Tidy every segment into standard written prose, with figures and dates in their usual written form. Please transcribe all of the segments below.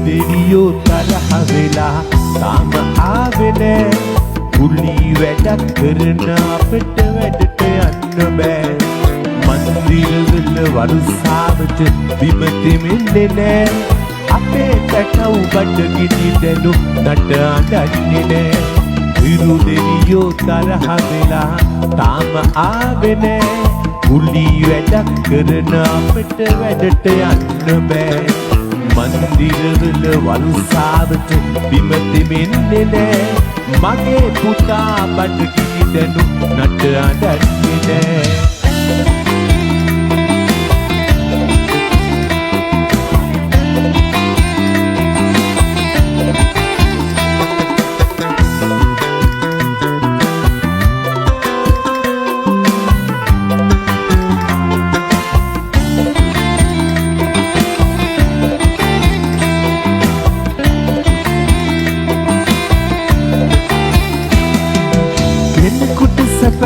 දෙවියෝ තරහ වෙලා තාම ආවේ නෑ. කුලි වැඩක් කරන අපිට වැඩට යන්න බෑ. මන්දිරවල වරුසාවට බිම දෙමින්නේ නෑ. අපේ පැටව් බඩගිනි දැනු නට අඬන්නේ නෑ. හිරු දෙවියෝ තරහ වෙලා තාම ආවේ නෑ. කුලි වැඩක් කරන අපිට වැඩට යන්න බෑ. මන්දිරවල වරුසාවට බිම දෙමින්නේ නෑ. මගේ පුතා බඩගිනි දැනු නට අඬන්නේ නෑ.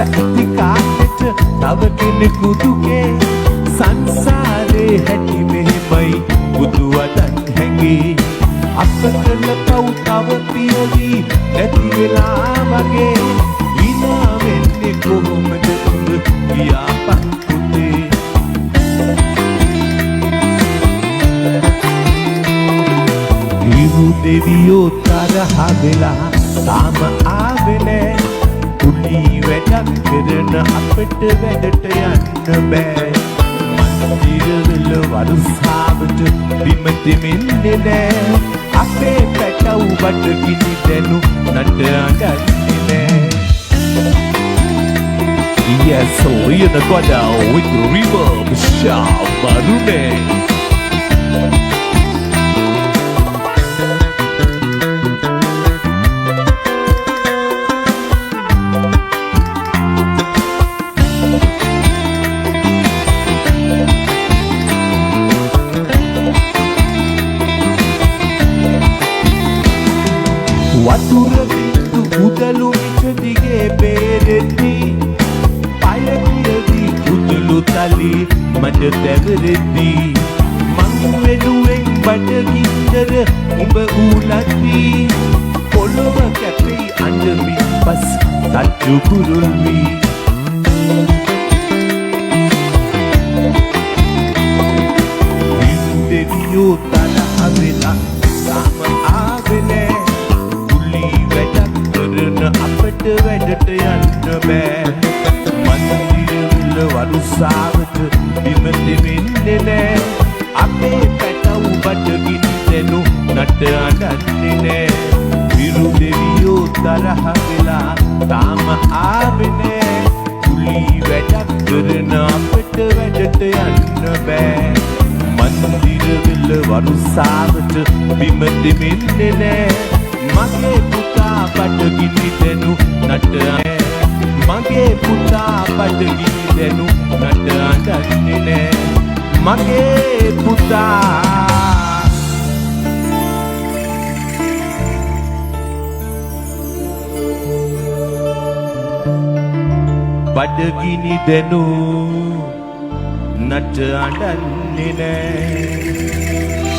ඇති කාටට තව කෙනෙකු දුකේ සංසාරේ හැටි මෙහෙමයි බුදු වදන් හැඟේ. අප කළ පව් තව පියවි නැති වෙලා වගේ විනා වෙන්නේ කොහොමද උඹ කියාපන් පුතේ. හිරු දෙවියෝ තරහ වෙලා තාම ආවේ නෑ. කුලි වැඩක් කරන අපිට වැඩට යන්න බෑ. මන්දිරවල වරුසාවට බිම දෙමින්නේ නෑ. අපේ පැටව් බඩගිනි දැනු නට අඬන්නේ නෑ. Yes, Leon Aguada with Reverb Shamarune. වතුර බින්දු උදලු මිටදිගේ බේරෙද්දි පය පිරවි උදලු තලි මට තැවරෙද්දි මං වෙනුවෙන් බඩගින්දර උඹ ඌලද්දි පොළොව කැපෙයි අඬමින් පස් තච්චු කුරුල් වී. දෙවියෝ තරහ වෙලා තාම ආවේ නෑ. අපට වැඩට යන්න බෑ. මන්දිරවල වරුසාවට බිම දෙමින්නේ නෑ. අපේ පැටව් බඩගිනි දැනු නට අඬන්නේ නෑ. හිරු දෙවියෝ තරහ වෙලා තාම ආවේ නෑ. කුලි වැඩක් කරන අපට වැඩට යන්න බෑ. මන්දිරවල වරුසාවට බිම දෙමින්නේ නෑ. මගේ පුතා බඩගිනි දැනු නට නෑ. මගේ පුතා බඩගිනි දැනු නට අඬන්නේ නෑ. මගේ පුතා බඩගිනි දැනු නට අඬන්නේ නෑ.